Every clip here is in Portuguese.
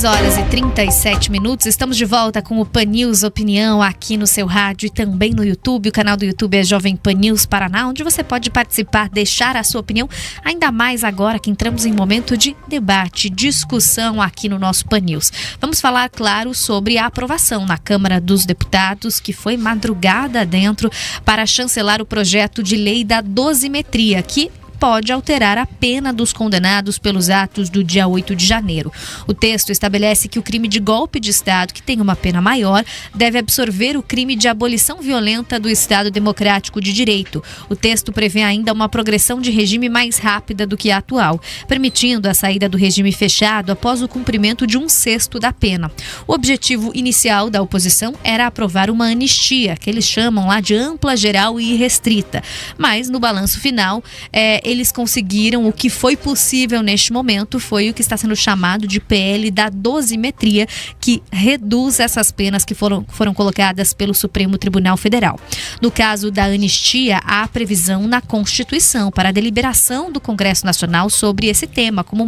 6h37, estamos de volta com o Pan News Opinião aqui no seu rádio e também no YouTube. O canal do YouTube é Jovem Pan News Paraná, onde você pode participar, deixar a sua opinião, ainda mais agora que entramos em momento de debate, discussão aqui no nosso Pan News. Vamos falar, claro, sobre a aprovação na Câmara dos Deputados, que foi madrugada dentro para chancelar o projeto de lei da dosimetria, que pode alterar a pena dos condenados pelos atos do dia 8 de janeiro. O texto estabelece que o crime de golpe de Estado, que tem uma pena maior, deve absorver o crime de abolição violenta do Estado Democrático de Direito. O texto prevê ainda uma progressão de regime mais rápida do que a atual, permitindo a saída do regime fechado após o cumprimento de 1/6 da pena. O objetivo inicial da oposição era aprovar uma anistia, que eles chamam lá de ampla, geral e irrestrita. Mas, no balanço final, eles conseguiram o que foi possível neste momento, foi o que está sendo chamado de PL da dosimetria, que reduz essas penas que foram colocadas pelo Supremo Tribunal Federal. No caso da anistia, há previsão na Constituição para a deliberação do Congresso Nacional sobre esse tema, como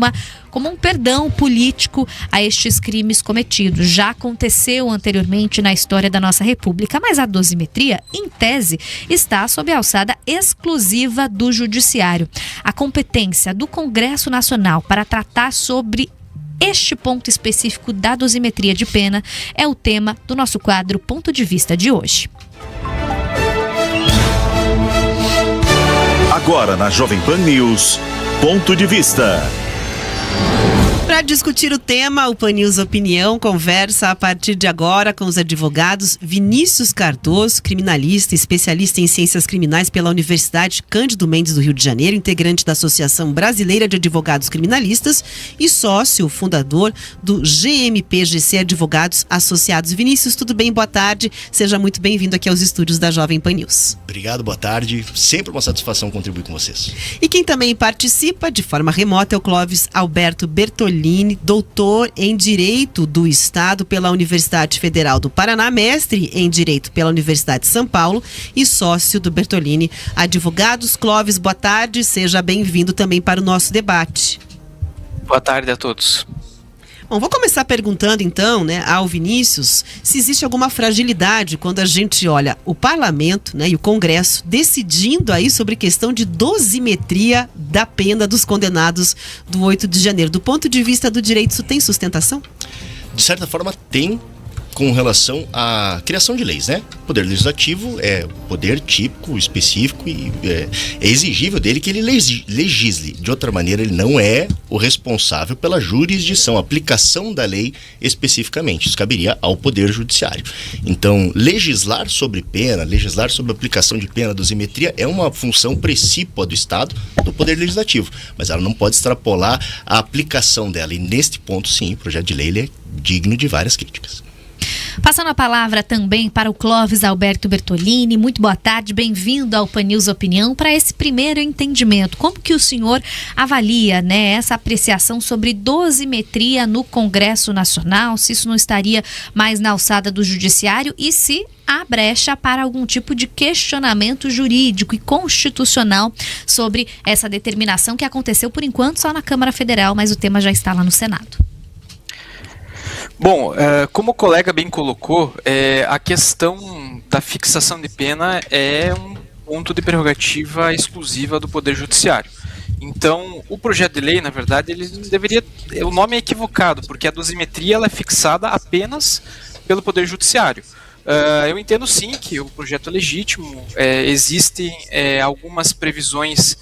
um perdão político a estes crimes cometidos. Já aconteceu anteriormente na história da nossa República, mas a dosimetria, em tese, está sob a alçada exclusiva do Judiciário. A competência do Congresso Nacional para tratar sobre este ponto específico da dosimetria de pena é o tema do nosso quadro Ponto de Vista de hoje. Agora na Jovem Pan News, Ponto de Vista. Para discutir o tema, o Pan News Opinião conversa a partir de agora com os advogados Vinícius Cardoso, criminalista e especialista em ciências criminais pela Universidade Cândido Mendes do Rio de Janeiro, integrante da Associação Brasileira de Advogados Criminalistas e sócio fundador do GMPGC Advogados Associados. Vinícius, tudo bem? Boa tarde. Seja muito bem-vindo aqui aos estúdios da Jovem Pan News. Obrigado, boa tarde. Sempre uma satisfação contribuir com vocês. E quem também participa de forma remota é o Clóvis Alberto Bertolini, doutor em Direito do Estado pela Universidade Federal do Paraná, mestre em Direito pela Universidade de São Paulo e sócio do Bertolini Advogados. Clóvis, boa tarde, seja bem-vindo também para o nosso debate. Boa tarde a todos. Bom, vou começar perguntando então, ao Vinícius, se existe alguma fragilidade quando a gente olha o Parlamento, e o Congresso decidindo aí sobre questão de dosimetria da pena dos condenados do 8 de janeiro. Do ponto de vista do direito, isso tem sustentação? De certa forma, tem, com relação à criação de leis, O Poder Legislativo é o poder típico, específico e é exigível dele que ele legisle. De outra maneira, ele não é o responsável pela jurisdição, aplicação da lei especificamente. Isso caberia ao Poder Judiciário. Então, legislar sobre pena, legislar sobre aplicação de pena, dosimetria, é uma função precípua do Estado, do Poder Legislativo. Mas ela não pode extrapolar a aplicação dela. E neste ponto, sim, o projeto de lei ele é digno de várias críticas. Passando a palavra também para o Clóvis Alberto Bertolini. Muito boa tarde, bem-vindo ao Pan News Opinião para esse primeiro entendimento. Como que o senhor avalia, essa apreciação sobre dosimetria no Congresso Nacional? Se isso não estaria mais na alçada do Judiciário e se há brecha para algum tipo de questionamento jurídico e constitucional sobre essa determinação que aconteceu por enquanto só na Câmara Federal, mas o tema já está lá no Senado. Bom, como o colega bem colocou, a questão da fixação de pena é um ponto de prerrogativa exclusiva do Poder Judiciário. Então, o projeto de lei, na verdade, ele deveria... O nome é equivocado, porque a dosimetria ela é fixada apenas pelo Poder Judiciário. Eu entendo sim que o projeto é legítimo, existem algumas previsões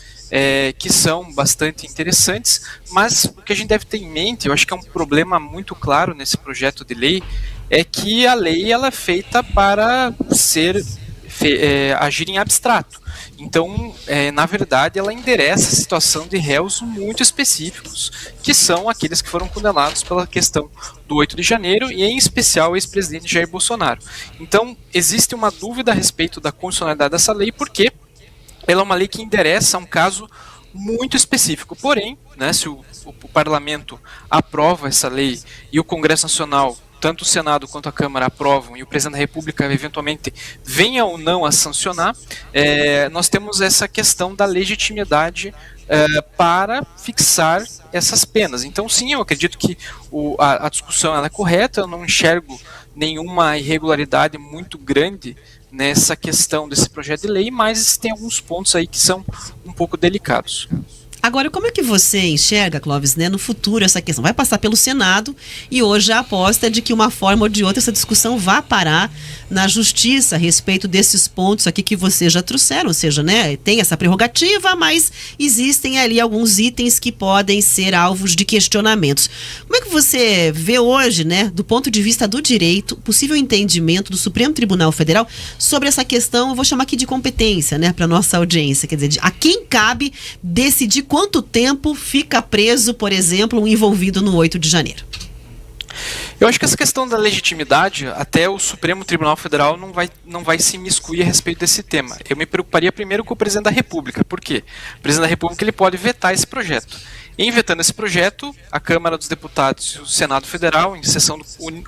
que são bastante interessantes, mas o que a gente deve ter em mente, eu acho que é um problema muito claro nesse projeto de lei, é que a lei ela é feita para agir em abstrato. Então, na verdade, ela endereça a situação de réus muito específicos, que são aqueles que foram condenados pela questão do 8 de janeiro e, em especial, o ex-presidente Jair Bolsonaro. Então, existe uma dúvida a respeito da constitucionalidade dessa lei, porque ela é uma lei que endereça um caso muito específico. Porém, se o Parlamento aprova essa lei e o Congresso Nacional, tanto o Senado quanto a Câmara aprovam e o Presidente da República eventualmente venha ou não a sancionar, nós temos essa questão da legitimidade para fixar essas penas. Então, sim, eu acredito que a discussão ela é correta, eu não enxergo nenhuma irregularidade muito grande nessa questão desse projeto de lei, mas tem alguns pontos aí que são um pouco delicados. Agora, como é que você enxerga, Clóvis, né, no futuro essa questão? Vai passar pelo Senado e hoje a aposta é de que uma forma ou de outra essa discussão vá parar na Justiça a respeito desses pontos aqui que vocês já trouxeram, ou seja, né, tem essa prerrogativa, mas existem ali alguns itens que podem ser alvos de questionamentos. Como é que você vê hoje, né, do ponto de vista do direito, possível entendimento do Supremo Tribunal Federal sobre essa questão, eu vou chamar aqui de competência, né, para nossa audiência, quer dizer, a quem cabe decidir quanto tempo fica preso, por exemplo, um envolvido no 8 de janeiro? Eu acho que essa questão da legitimidade, até o Supremo Tribunal Federal não vai se imiscuir a respeito desse tema. Eu me preocuparia primeiro com o presidente da República. Por quê? O presidente da República ele pode vetar esse projeto. Em vetando esse projeto, a Câmara dos Deputados e o Senado Federal, em sessão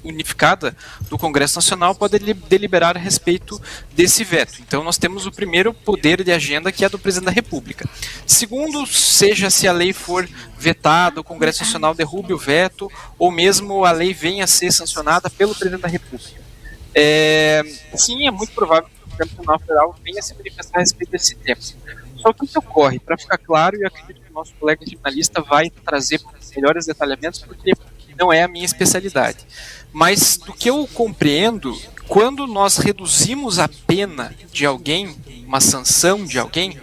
unificada do Congresso Nacional, pode deliberar a respeito desse veto. Então nós temos o primeiro poder de agenda, que é do presidente da República. Segundo, seja se a lei for vetada, o Congresso Nacional derrube o veto, ou mesmo a lei venha a ser sancionada pelo presidente da República. Sim, é muito provável que o Supremo Tribunal Federal venha a se manifestar a respeito desse tema. Só que o que ocorre, para ficar claro, e eu acredito que o nosso colega jornalista vai trazer melhores detalhamentos, porque não é a minha especialidade. Mas do que eu compreendo, quando nós reduzimos a pena de alguém, uma sanção de alguém,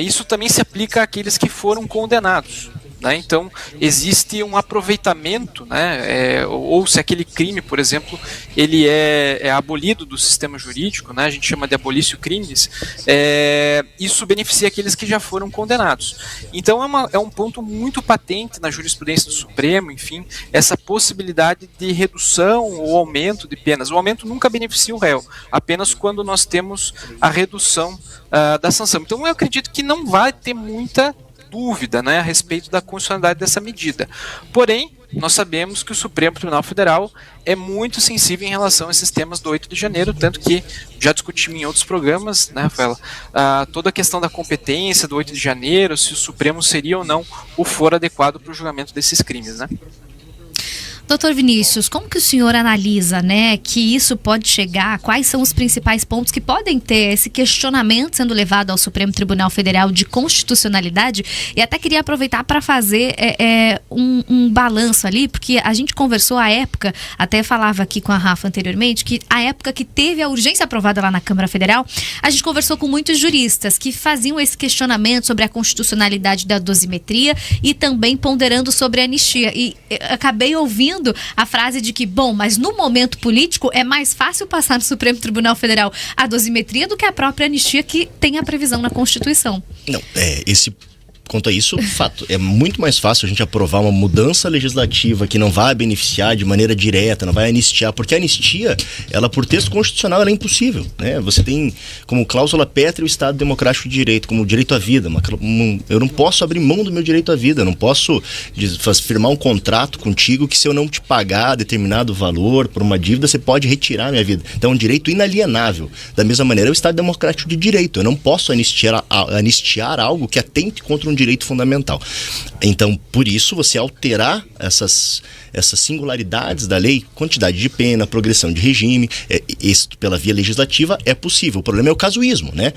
isso também se aplica àqueles que foram condenados. Né? Então, existe um aproveitamento, né? Ou se aquele crime, por exemplo, ele é abolido do sistema jurídico, né? A gente chama de abolício crimes, isso beneficia aqueles que já foram condenados. Então, é um ponto muito patente na jurisprudência do Supremo, enfim, essa possibilidade de redução ou aumento de penas. O aumento nunca beneficia o réu, apenas quando nós temos a redução da sanção. Então, eu acredito que não vai ter muita dúvida, né, a respeito da constitucionalidade dessa medida. Porém, nós sabemos que o Supremo Tribunal Federal é muito sensível em relação a esses temas do 8 de janeiro, tanto que já discutimos em outros programas, né, Rafaela, toda a questão da competência do 8 de janeiro, se o Supremo seria ou não o foro adequado para o julgamento desses crimes, né? Doutor Vinícius, como que o senhor analisa, né, que isso pode chegar? Quais são os principais pontos que podem ter esse questionamento sendo levado ao Supremo Tribunal Federal de constitucionalidade? E até queria aproveitar para fazer um balanço ali, porque a gente conversou à época, até falava aqui com a Rafa anteriormente, que a época que teve a urgência aprovada lá na Câmara Federal, a gente conversou com muitos juristas que faziam esse questionamento sobre a constitucionalidade da dosimetria e também ponderando sobre a anistia. E acabei ouvindo a frase de que, bom, mas no momento político é mais fácil passar no Supremo Tribunal Federal a dosimetria do que a própria anistia que tem a previsão na Constituição. Não, quanto a isso, fato, é muito mais fácil a gente aprovar uma mudança legislativa que não vai beneficiar de maneira direta, não vai anistiar, porque a anistia, ela por texto constitucional, ela é impossível, né? Você tem como cláusula pétrea o Estado Democrático de Direito, como direito à vida. Eu não posso abrir mão do meu direito à vida, eu não posso firmar um contrato contigo que se eu não te pagar determinado valor por uma dívida, você pode retirar a minha vida. Então é um direito inalienável. Da mesma maneira, é o Estado Democrático de Direito. Eu não posso anistiar algo que atente contra um direito fundamental. Então, por isso, você alterar essas singularidades da lei, quantidade de pena, progressão de regime, isso pela via legislativa é possível. O problema é o casuísmo, né?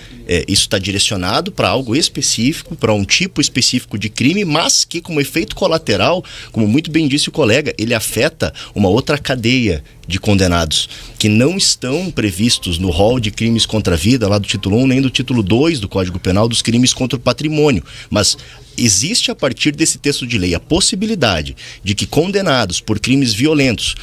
Isso está direcionado para algo específico, para um tipo específico de crime, mas que, como efeito colateral, como muito bem disse o colega, ele afeta uma outra cadeia de condenados que não estão previstos no rol de crimes contra a vida, lá do título 1, nem do título 2 do Código Penal, dos crimes contra o patrimônio. Mas existe, a partir desse texto de lei, a possibilidade de que condenados por crimes violentos,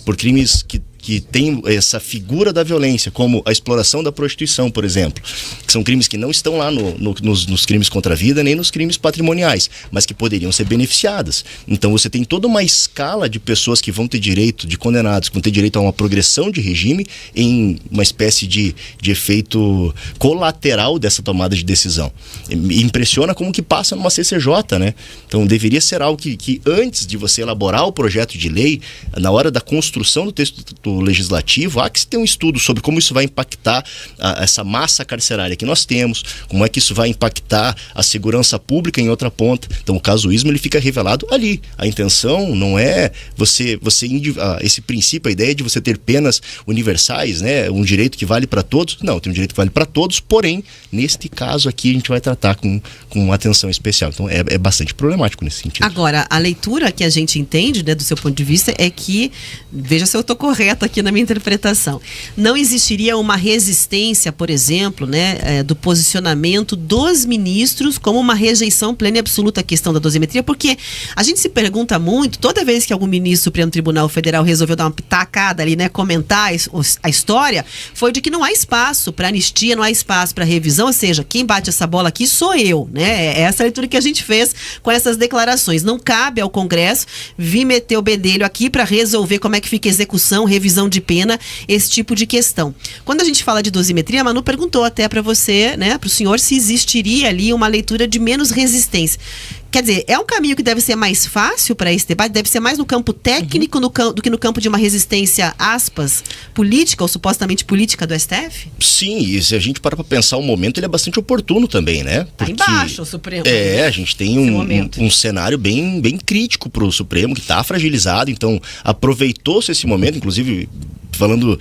por crimes que tem essa figura da violência, como a exploração da prostituição, por exemplo, que são crimes que não estão lá nos crimes contra a vida, nem nos crimes patrimoniais, mas que poderiam ser beneficiadas. Então você tem toda uma escala de pessoas que vão ter direito, de condenados, que vão ter direito a uma progressão de regime em uma espécie de efeito colateral dessa tomada de decisão. Me impressiona como que passa numa CCJ, né? Então deveria ser algo que antes de você elaborar o projeto de lei, na hora da construção do texto processo legislativo, há que se ter um estudo sobre como isso vai impactar essa massa carcerária que nós temos, como é que isso vai impactar a segurança pública em outra ponta. Então o casuísmo ele fica revelado ali. A intenção não é esse princípio, a ideia de você ter penas universais, né, um direito que vale para todos. Não, tem um direito que vale para todos, porém, neste caso aqui a gente vai tratar com uma atenção especial. Então é bastante problemático nesse sentido. Agora, a leitura que a gente entende, né, do seu ponto de vista, é que, veja se eu estou correta aqui na minha interpretação, não existiria uma resistência, por exemplo, né, do posicionamento dos ministros como uma rejeição plena e absoluta à questão da dosimetria, porque a gente se pergunta muito, toda vez que algum ministro do Supremo Tribunal Federal resolveu dar uma pitacada ali, né, comentar a história, foi de que não há espaço para anistia, não há espaço para revisão, ou seja, quem bate essa bola aqui sou eu, né? É essa a leitura que a gente fez com essas declarações. Não cabe ao Congresso vir meter o bedelho aqui para resolver como é que fica execução, revisão de pena, esse tipo de questão. Quando a gente fala de dosimetria, a Manu perguntou até para você, né, para o senhor, se existiria ali uma leitura de menos resistência. Quer dizer, é um caminho que deve ser mais fácil para esse debate, deve ser mais no campo técnico do que no campo de uma resistência, aspas, política ou supostamente política do STF? Sim, e se a gente para pensar, o momento ele é bastante oportuno também, né? Porque tá embaixo o Supremo. A gente tem um cenário bem crítico para o Supremo, que está fragilizado, então aproveitou-se esse momento, inclusive falando...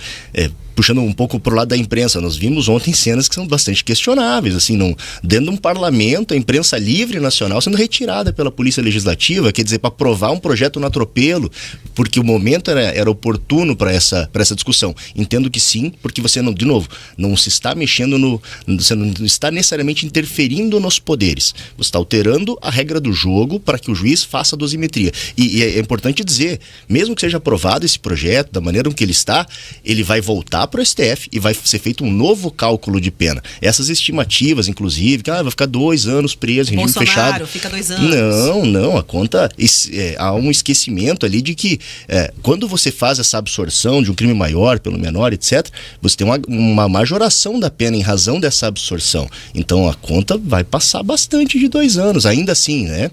puxando um pouco pro lado da imprensa, nós vimos ontem cenas que são bastante questionáveis, assim, dentro de um parlamento, a imprensa livre nacional sendo retirada pela Polícia Legislativa, quer dizer, para aprovar um projeto no atropelo, porque o momento era oportuno para essa discussão. Entendo que sim, porque você não, de novo, não se está mexendo você não está necessariamente interferindo nos poderes, você está alterando a regra do jogo para que o juiz faça a dosimetria. E é importante dizer, mesmo que seja aprovado esse projeto, da maneira que ele está, ele vai voltar para o STF e vai ser feito um novo cálculo de pena. Essas estimativas, inclusive, que vai ficar 2 anos preso, regime fechado. Fica 2 anos. Não, a conta, há um esquecimento ali de que quando você faz essa absorção de um crime maior pelo menor, etc., você tem uma majoração da pena em razão dessa absorção. Então a conta vai passar bastante de 2 anos, ainda assim, né?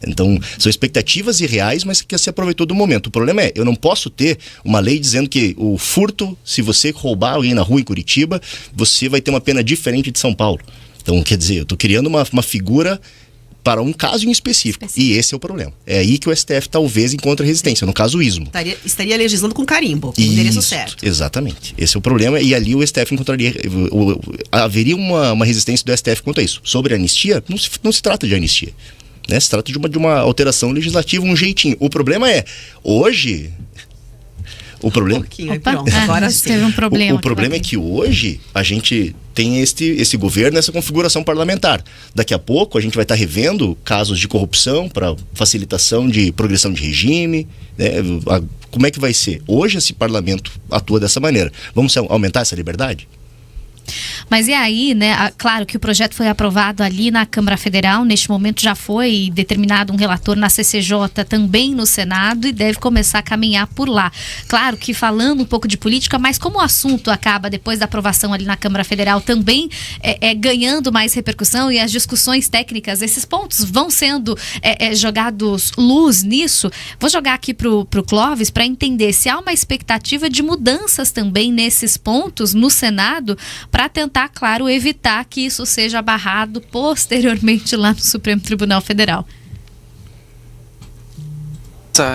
Então são expectativas irreais, mas que se aproveitou do momento. O problema é, eu não posso ter uma lei dizendo que o furto, se você roubar alguém na rua em Curitiba, você vai ter uma pena diferente de São Paulo. Então, quer dizer, eu estou criando uma figura para um caso em específico. E esse é o problema. É aí que o STF talvez encontre resistência, no casuísmo. Estaria legislando com carimbo, com o endereço certo. Exatamente. Esse é o problema, e ali o STF encontraria... haveria uma resistência do STF quanto a isso. Sobre a anistia, não se trata de anistia, né? Se trata de uma alteração legislativa, um jeitinho. O problema é, hoje... O problema... Agora teve um problema. O problema é que hoje a gente tem esse governo, essa configuração parlamentar. Daqui a pouco a gente vai estar revendo casos de corrupção para facilitação de progressão de regime, né? Como é que vai ser? Hoje esse parlamento atua dessa maneira. Vamos aumentar essa liberdade? Mas e aí, né? Claro que o projeto foi aprovado ali na Câmara Federal, neste momento já foi determinado um relator na CCJ, também no Senado, e deve começar a caminhar por lá. Claro que falando um pouco de política, mas como o assunto acaba depois da aprovação ali na Câmara Federal também ganhando mais repercussão, e as discussões técnicas, esses pontos vão sendo jogados luz nisso. Vou jogar aqui pro Clóvis para entender se há uma expectativa de mudanças também nesses pontos no Senado, para tentar, claro, evitar que isso seja barrado posteriormente lá no Supremo Tribunal Federal.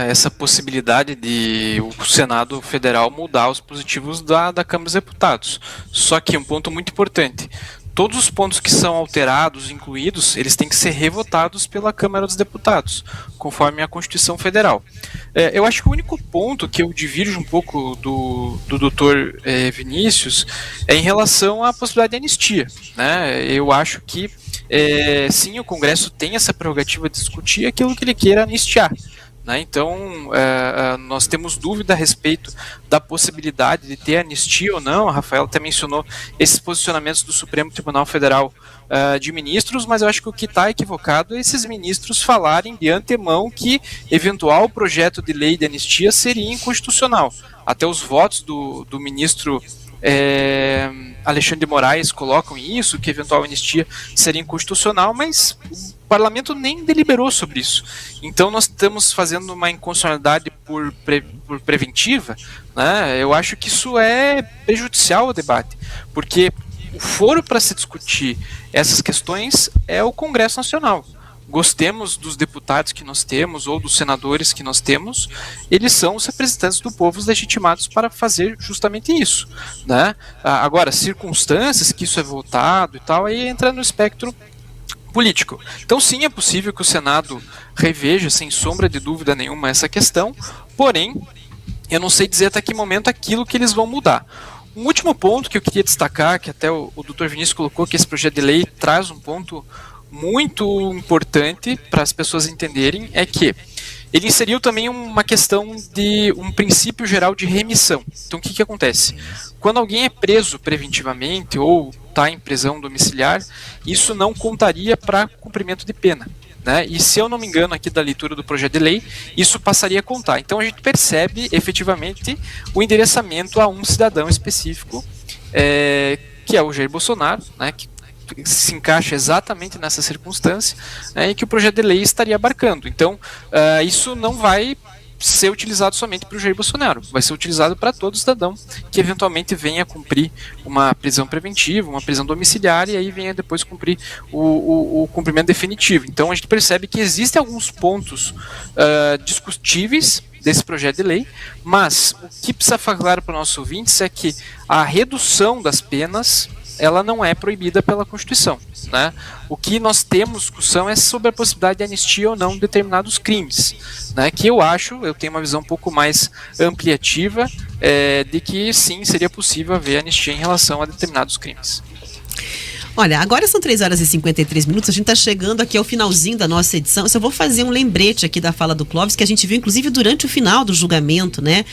Essa possibilidade de o Senado Federal mudar os positivos da Câmara dos Deputados. Só que um ponto muito importante: todos os pontos que são alterados, incluídos, eles têm que ser revotados pela Câmara dos Deputados, conforme a Constituição Federal. Eu acho que o único ponto que eu divirjo um pouco do doutor Vinícius é em relação à possibilidade de anistia, né? Eu acho que, sim, o Congresso tem essa prerrogativa de discutir aquilo que ele queira anistiar. Então, nós temos dúvida a respeito da possibilidade de ter anistia ou não. A Rafaela até mencionou esses posicionamentos do Supremo Tribunal Federal de ministros, mas eu acho que o que está equivocado é esses ministros falarem de antemão que eventual projeto de lei de anistia seria inconstitucional. Até os votos do ministro Alexandre de Moraes colocam isso, que eventual anistia seria inconstitucional, mas o parlamento nem deliberou sobre isso. Então nós estamos fazendo uma inconstitucionalidade por preventiva, né? Eu acho que isso é prejudicial ao debate, porque o foro para se discutir essas questões é o Congresso Nacional. Gostemos dos deputados que nós temos ou dos senadores que nós temos, eles são os representantes do povo legitimados para fazer justamente isso, né? Agora, circunstâncias que isso é votado e tal, aí entra no espectro político. Então sim, é possível que o Senado reveja, sem sombra de dúvida nenhuma, essa questão, porém, eu não sei dizer até que momento aquilo que eles vão mudar. Um último ponto que eu queria destacar, que até o Dr. Vinícius colocou, que esse projeto de lei traz um ponto muito importante para as pessoas entenderem, é que ele inseriu também uma questão de um princípio geral de remissão. Então o que acontece? Quando alguém é preso preventivamente ou está em prisão domiciliar, isso não contaria para cumprimento de pena, né? E se eu não me engano aqui da leitura do projeto de lei, isso passaria a contar. Então a gente percebe efetivamente o endereçamento a um cidadão específico, que é o Jair Bolsonaro, né, que se encaixa exatamente nessa circunstância, em que o projeto de lei estaria abarcando. Então, isso não vai ser utilizado somente para o Jair Bolsonaro, vai ser utilizado para todo cidadão que eventualmente venha cumprir uma prisão preventiva, uma prisão domiciliar, e aí venha depois cumprir o cumprimento definitivo. Então a gente percebe que existem alguns pontos discutíveis desse projeto de lei, mas o que precisa ficar claro para os nossos ouvintes é que a redução das penas, ela não é proibida pela Constituição, né? O que nós temos discussão é sobre a possibilidade de anistia ou não de determinados crimes, né? Que eu tenho uma visão um pouco mais ampliativa, de que sim, seria possível haver anistia em relação a determinados crimes. Olha, agora são 3h53, a gente está chegando aqui ao finalzinho da nossa edição. Eu só vou fazer um lembrete aqui da fala do Clóvis, que a gente viu inclusive durante o final do julgamento, né,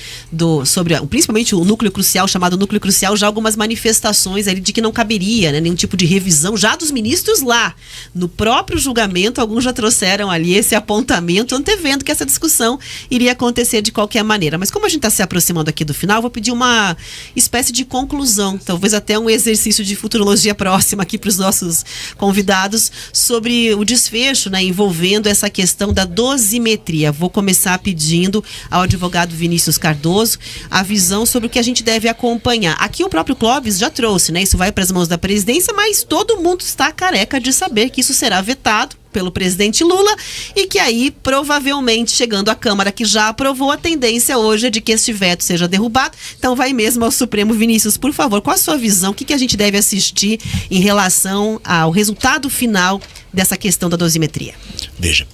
sobre principalmente o núcleo crucial, chamado núcleo crucial, já algumas manifestações ali de que não caberia, né, nenhum tipo de revisão já dos ministros lá. No próprio julgamento, alguns já trouxeram ali esse apontamento, antevendo que essa discussão iria acontecer de qualquer maneira. Mas como a gente está se aproximando aqui do final, eu vou pedir uma espécie de conclusão, talvez até um exercício de futurologia próxima aqui para os nossos convidados sobre o desfecho, né, envolvendo essa questão da dosimetria. Vou começar pedindo ao advogado Vinícius Cardoso a visão sobre o que a gente deve acompanhar. Aqui o próprio Clóvis já trouxe, né, isso vai para as mãos da presidência, mas todo mundo está careca de saber que isso será vetado pelo presidente Lula e que aí, provavelmente, chegando à Câmara que já aprovou, a tendência hoje é de que este veto seja derrubado. Então vai mesmo ao Supremo. Vinícius, por favor, qual a sua visão? O que a gente deve assistir em relação ao resultado final dessa questão da dosimetria? Veja,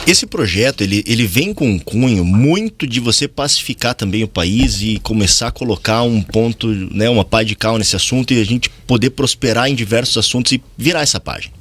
esse projeto, ele vem com um cunho muito de você pacificar também o país e começar a colocar um ponto, né, uma pá de cal nesse assunto e a gente poder prosperar em diversos assuntos e virar essa página.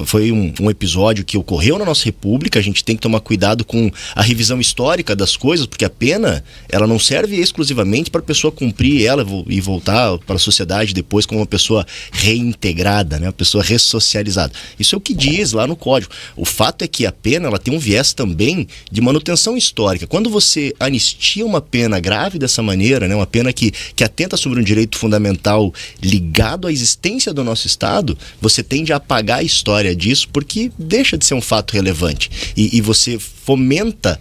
Foi um episódio que ocorreu na nossa república, a gente tem que tomar cuidado com a revisão histórica das coisas, porque a pena, ela não serve exclusivamente para a pessoa cumprir ela e voltar para a sociedade depois como uma pessoa reintegrada, né, uma pessoa ressocializada. Isso é o que diz lá no Código. O fato é que a pena, ela tem um viés também de manutenção histórica. Quando você anistia uma pena grave dessa maneira, né, uma pena que atenta sobre um direito fundamental ligado à existência do nosso Estado, você tende a apagar a história disso porque deixa de ser um fato relevante. E você fomenta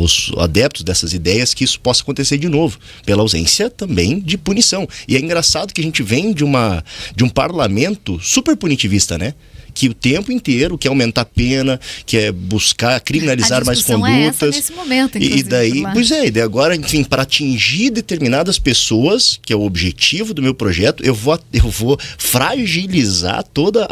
os adeptos dessas ideias que isso possa acontecer de novo, pela ausência também de punição. E é engraçado que a gente vem de um parlamento super punitivista, né? Que o tempo inteiro quer aumentar a pena, quer buscar criminalizar mais condutas. É essa nesse momento, e daí, daí agora, enfim, para atingir determinadas pessoas, que é o objetivo do meu projeto, eu vou fragilizar toda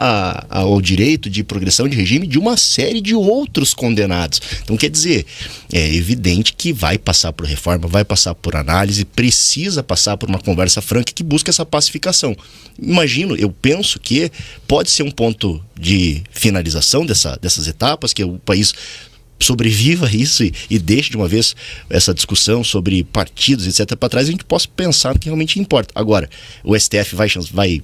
o direito de progressão de regime de uma série de outros condenados. Então, quer dizer, é evidente que vai passar por reforma, vai passar por análise, precisa passar por uma conversa franca que busca essa pacificação. Eu penso que pode ser um ponto de finalização dessas etapas, que o país sobreviva a isso e deixe de uma vez essa discussão sobre partidos, etc. para trás, a gente possa pensar no que realmente importa. Agora, o STF vai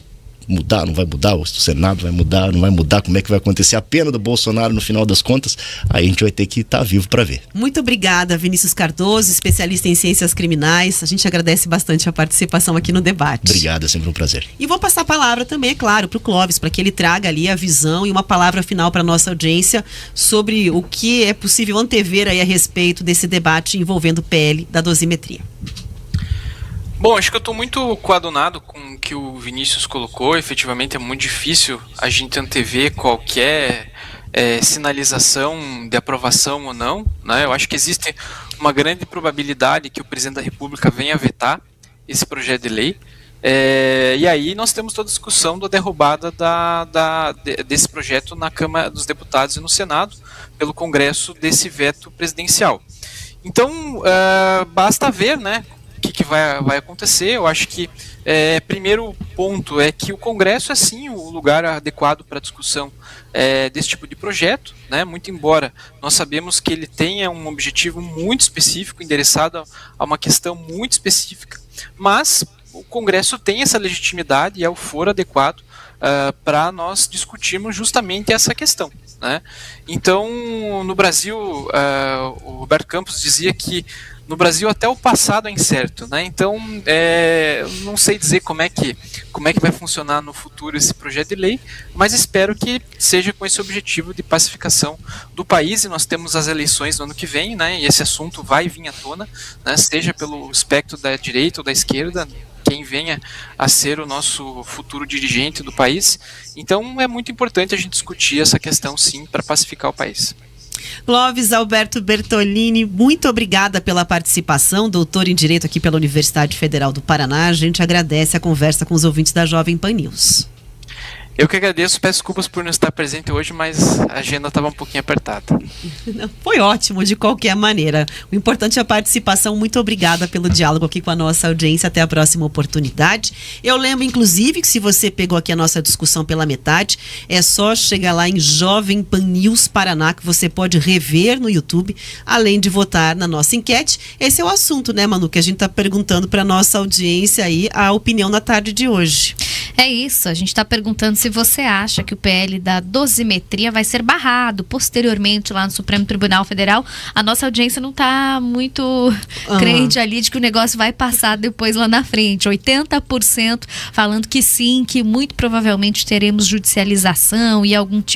mudar, não vai mudar, o Senado vai mudar, não vai mudar, como é que vai acontecer a pena do Bolsonaro no final das contas, aí a gente vai ter que estar vivo para ver. Muito obrigada, Vinícius Cardoso, especialista em ciências criminais. A gente agradece bastante a participação aqui no debate. Obrigado, é sempre um prazer. E vou passar a palavra também, é claro, para o Clóvis, para que ele traga ali a visão e uma palavra final para nossa audiência sobre o que é possível antever aí a respeito desse debate envolvendo o PL da dosimetria. Bom, acho que eu estou muito coadunado com o que o Vinícius colocou. Efetivamente é muito difícil a gente antever qualquer sinalização de aprovação ou não, né? Eu acho que existe uma grande probabilidade que o presidente da República venha vetar esse projeto de lei. E aí nós temos toda a discussão da derrubada desse projeto na Câmara dos Deputados e no Senado, pelo Congresso, desse veto presidencial. Então, basta ver, né, o que vai acontecer. Eu acho que primeiro ponto é que o Congresso é sim o lugar adequado para a discussão desse tipo de projeto, né? Muito embora nós sabemos que ele tenha um objetivo muito específico, endereçado a uma questão muito específica, mas o Congresso tem essa legitimidade e é o foro adequado para nós discutirmos justamente essa questão, né? Então, no Brasil, o Roberto Campos dizia que no Brasil até o passado é incerto, né? Então, não sei dizer como é que vai funcionar no futuro esse projeto de lei, mas espero que seja com esse objetivo de pacificação do país. E nós temos as eleições no ano que vem, né? E esse assunto vai vir à tona, né? Seja pelo espectro da direita ou da esquerda, quem venha a ser o nosso futuro dirigente do país. Então, é muito importante a gente discutir essa questão, sim, para pacificar o país. Clóvis Alberto Bertolini, muito obrigada pela participação, doutor em Direito aqui pela Universidade Federal do Paraná. A gente agradece a conversa com os ouvintes da Jovem Pan News. Eu que agradeço, peço desculpas por não estar presente hoje, mas a agenda estava um pouquinho apertada. Foi ótimo, de qualquer maneira. O importante é a participação. Muito obrigada pelo diálogo aqui com a nossa audiência. Até a próxima oportunidade. Eu lembro, inclusive, que se você pegou aqui a nossa discussão pela metade, é só chegar lá em Jovem Pan News Paraná, que você pode rever no YouTube, além de votar na nossa enquete. Esse é o assunto, né, Manu, que a gente está perguntando para a nossa audiência aí a opinião na tarde de hoje. É isso, a gente está perguntando se você acha que o PL da dosimetria vai ser barrado posteriormente lá no Supremo Tribunal Federal. A nossa audiência não está muito crente ali de que o negócio vai passar depois lá na frente. 80% falando que sim, que muito provavelmente teremos judicialização e algum tipo